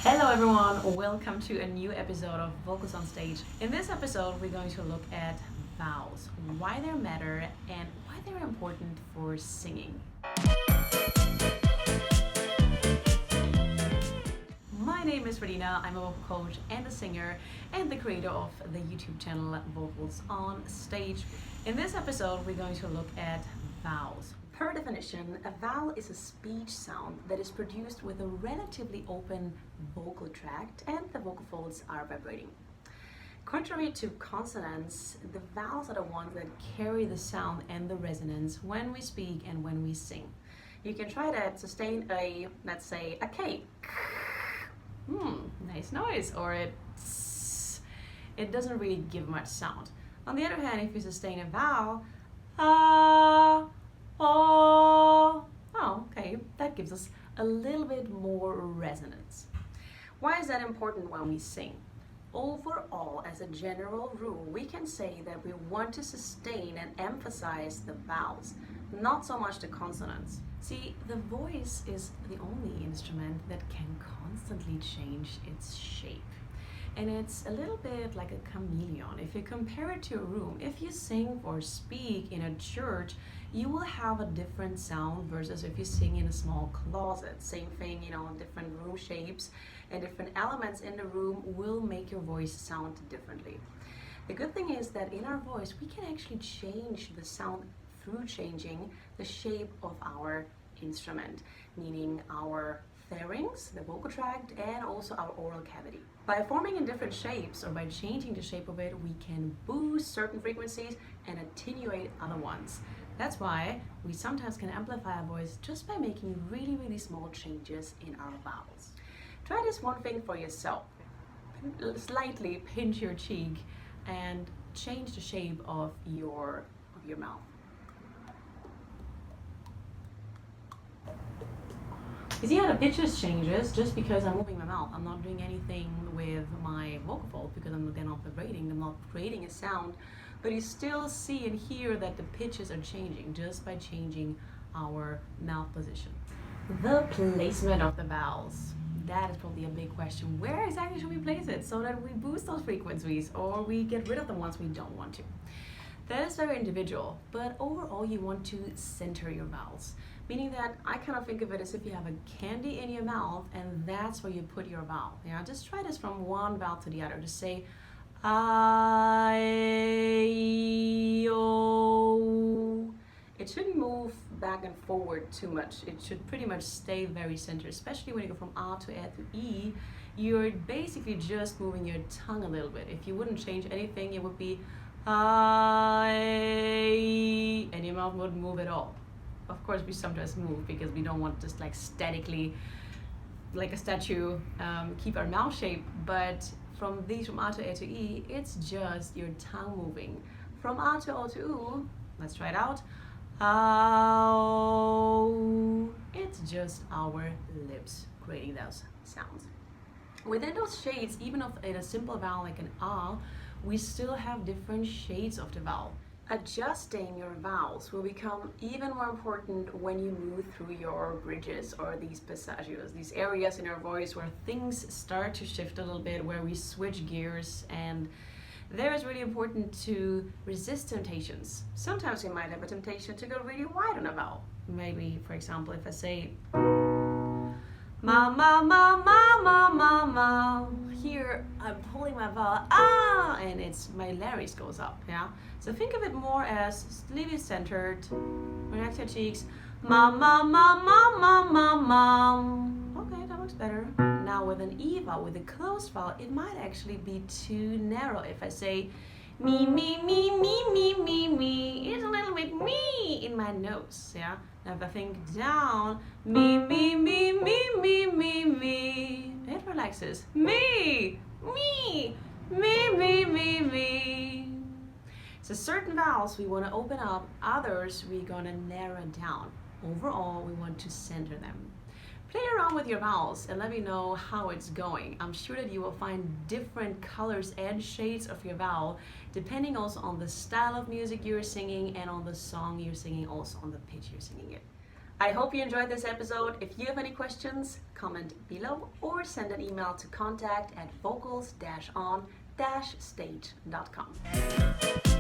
Hello everyone, welcome to a new episode of Vocals on Stage. In this episode we're going to look at vowels, why they matter and why they're important for singing. My name is Radina, I'm a vocal coach and a singer and the creator of the YouTube channel Vocals on Stage. In this episode we're going to look at vowels. Per definition, a vowel is a speech sound that is produced with a relatively open vocal tract and the vocal folds are vibrating. Contrary to consonants, the vowels are the ones that carry the sound and the resonance when we speak and when we sing. You can try that, sustain a, let's say, a K. Nice noise, or it doesn't really give much sound. On the other hand, if you sustain a vowel, okay, that gives us a little bit more resonance. Why is that important when we sing? Overall, as a general rule, we can say that we want to sustain and emphasize the vowels, not so much the consonants. See, the voice is the only instrument that can constantly change its shape. And it's a little bit like a chameleon. If you compare it to a room, if you sing or speak in a church, you will have a different sound versus if you sing in a small closet. Same thing, different room shapes and different elements in the room will make your voice sound differently. The good thing is that in our voice, we can actually change the sound through changing the shape of our instrument, meaning our pharynx, the vocal tract, and also our oral cavity. By forming in different shapes or by changing the shape of it, we can boost certain frequencies and attenuate other ones. That's why we sometimes can amplify our voice just by making really, really small changes in our vowels. Try this one thing for yourself. Slightly pinch your cheek and change the shape of your mouth. You see how the pitches changes just because I'm moving my mouth. I'm not doing anything with my vocal folds because they're not vibrating, I'm not creating a sound. But you still see and hear that the pitches are changing just by changing our mouth position. The placement of the vowels. That is probably a big question. Where exactly should we place it so that we boost those frequencies or we get rid of the ones we don't want to? That is very individual, but overall you want to center your vowels. Meaning that I kind of think of it as if you have a candy in your mouth and that's where you put your vowel. Yeah, just try this from one vowel to the other. Just say I, O. It shouldn't move back and forward too much. It should pretty much stay very centered, especially when you go from A to E. You're basically just moving your tongue a little bit. If you wouldn't change anything, it would be I, and your mouth wouldn't move at all. Of course, we sometimes move because we don't want just like statically, like a statue, keep our mouth shape. But from A to E, it's just your tongue moving. From A to O to U, let's try it out. Ow. It's just our lips creating those sounds. Within those shades, even in a simple vowel like an A, we still have different shades of the vowel. Adjusting your vowels will become even more important when you move through your bridges or these passages, these areas in our voice where things start to shift a little bit, where we switch gears, and there it's really important to resist temptations. Sometimes you might have a temptation to go really wide on a vowel. Maybe, for example, if I say ma ma ma ma ma ma ma. Here I'm pulling my vowel and my larynx goes up. Yeah. So think of it more as slightly centered. Relax your cheeks. Ma ma ma ma ma ma ma. Okay, that looks better. Now with an E vowel, with a closed vowel, it might actually be too narrow. If I say me me me me me me me, it's a little bit me in my nose. Yeah. Now if I think down, me me me me me me me, it relaxes. Me me me me me me. So certain vowels we want to open up, others we're going to narrow down. Overall, we want to center them. Play around with your vowels and let me know how it's going. I'm sure that you will find different colors and shades of your vowel, depending also on the style of music you're singing and on the song you're singing, also on the pitch you're singing it. I hope you enjoyed this episode. If you have any questions, comment below or send an email to contact@vocals-on-stage.com.